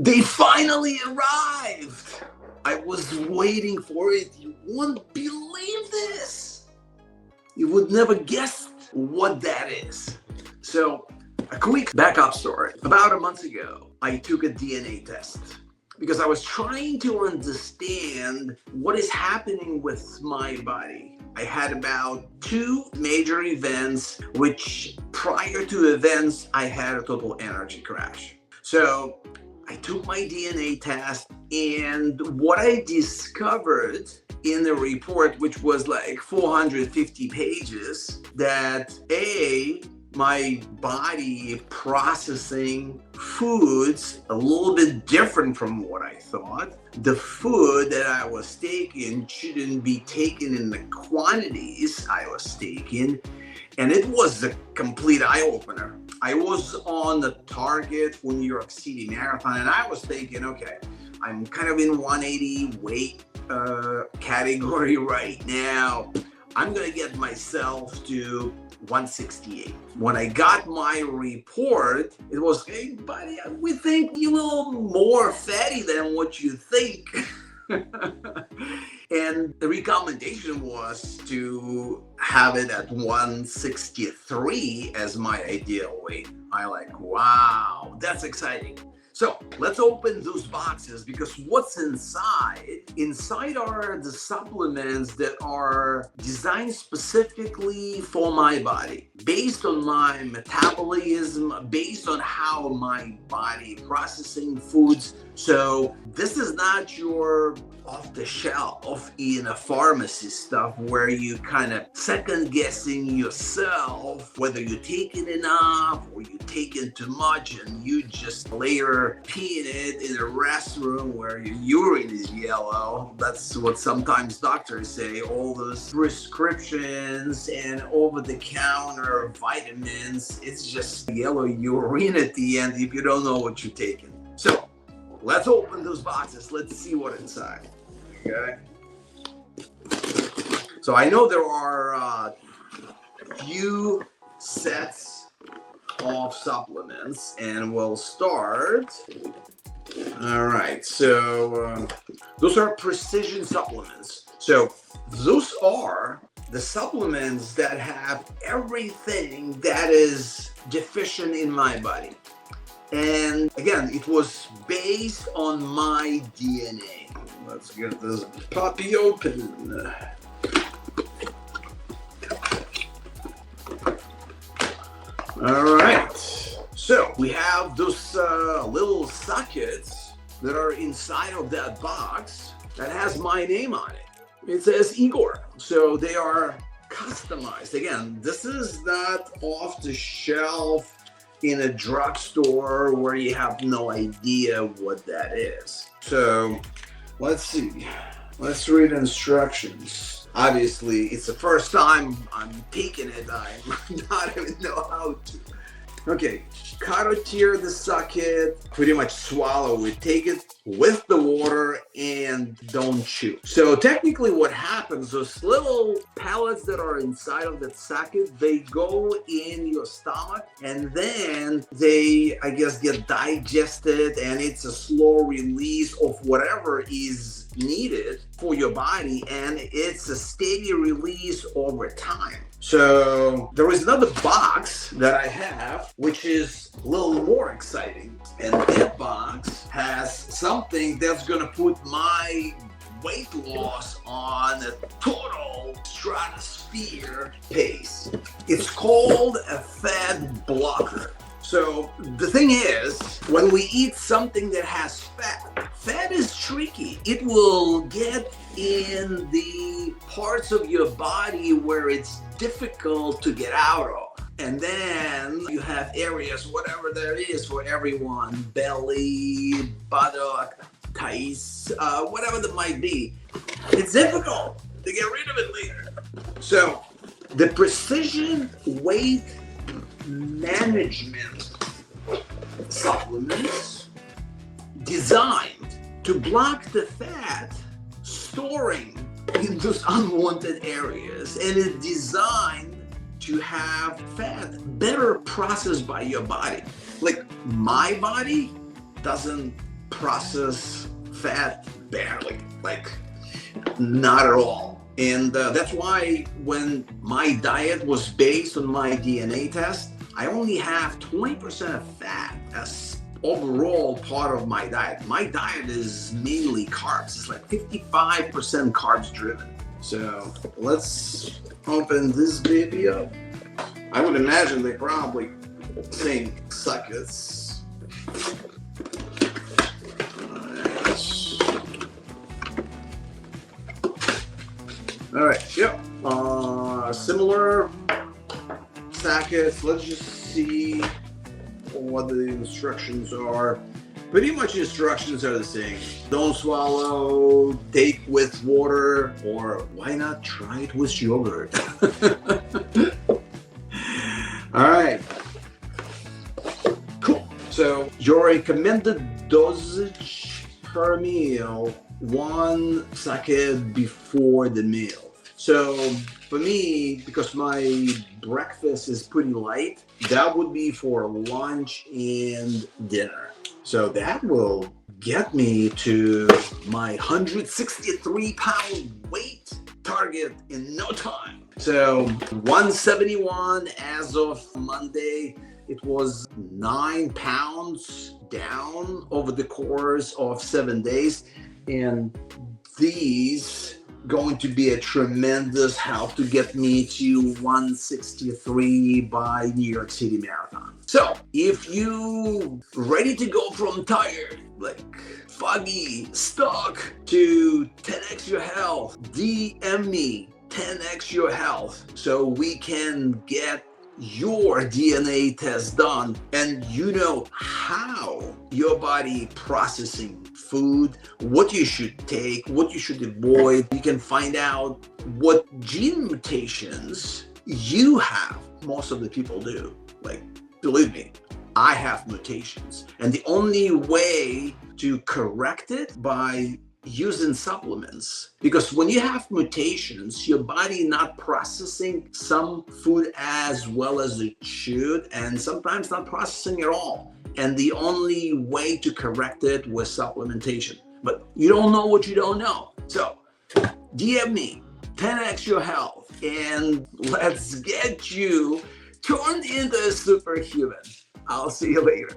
They finally arrived. I was waiting for it. You won't believe this. You would never guess what that is. So, a quick backup story. About a month ago, I took a DNA test because I was trying to understand what is happening with my body. I had about 2 major events, which prior to events, I had a total energy crash. So I took my DNA test, and what I discovered in the report, which was like 450 pages, that my body processing foods a little bit different from what I thought. The food that I was taking shouldn't be taken in the quantities I was taking. And it was a complete eye-opener. I was on the target for New York City Marathon, and I was thinking, okay, I'm kind of in 180 weight category right now. I'm gonna get myself to 168. When I got my report, it was, hey buddy, we think you're a little more fatty than what you think. And the recommendation was to have it at 163 as my ideal weight. I like, wow, that's exciting. So let's open those boxes, because what's inside are the supplements that are designed specifically for my body, based on my metabolism, based on how my body processing foods. So this is not your off the shelf in a pharmacy stuff where you kind of second guessing yourself whether you're taking enough or you're taking too much, and you just later pee in it in a restroom where your urine is yellow. That's what sometimes doctors say. All those prescriptions and over-the-counter vitamins, it's just yellow urine at the end if you don't know what you're taking. So let's open those boxes. Let's see what's inside. Okay. So I know there are a few sets of supplements, and we'll start. All right. So those are precision supplements. So those are the supplements that have everything that is deficient in my body. And again, it was based on my DNA. Let's get this puppy open. All right. So we have those little sockets that are inside of that box that has my name on it. It says Igor. So they are customized. Again, this is not off the shelf in a drugstore where you have no idea what that is. So let's see. Let's read instructions. Obviously, it's the first time I'm taking it. I might not even know how to. Okay, cut or tear the socket, pretty much swallow it, take it with the water, and don't chew. So technically what happens, those little pellets that are inside of that socket, they go in your stomach, and then they, I guess, get digested, and it's a slow release of whatever is needed for your body, and it's a steady release over time. So there is another box that I have, which is a little more exciting. And that box has something that's going to put my weight loss on a total stratosphere pace. It's called a fat blocker. So the thing is, when we eat something that has fat is tricky. It will get in the parts of your body where it's difficult to get out of. And then you have areas, whatever there is for everyone, belly, buttock, thighs, whatever that might be. It's difficult to get rid of it later. So the precision weight management supplements designed to block the fat storing in those unwanted areas, and it's designed to have fat better processed by your body. Like, my body doesn't processed fat, barely, like not at all. And that's why when my diet was based on my DNA test, I only have 20% of fat as overall part of my diet. My diet is mainly carbs. It's like 55% carbs driven. So let's open this baby up. I would imagine they probably same sockets. All right, yep. Similar sockets. Let's just see what the instructions are. Pretty much instructions are the same. Don't swallow, take with water, or why not try it with yogurt? All right. Cool. So your recommended dosage per meal, 1 socket before the meal. So for me, because my breakfast is pretty light, that would be for lunch and dinner. So that will get me to my 163-pound weight target in no time. So 171 as of Monday. It was 9 pounds down over the course of 7 days. And these going to be a tremendous help to get me to 163 by New York City Marathon. So if you ready to go from tired, like foggy, stuck, to 10x your health, DM me 10x your health so we can get your DNA test done and you know how your body processing food, what you should take, what you should avoid. You can find out what gene mutations you have. Most of the people do. Like, believe me, I have mutations. And the only way to correct it by using supplements, because when you have mutations, your body not processing some food as well as it should, and sometimes not processing at all. And the only way to correct it was supplementation. But you don't know what you don't know. So DM me, 10x your health, and let's get you turned into a superhuman. I'll see you later.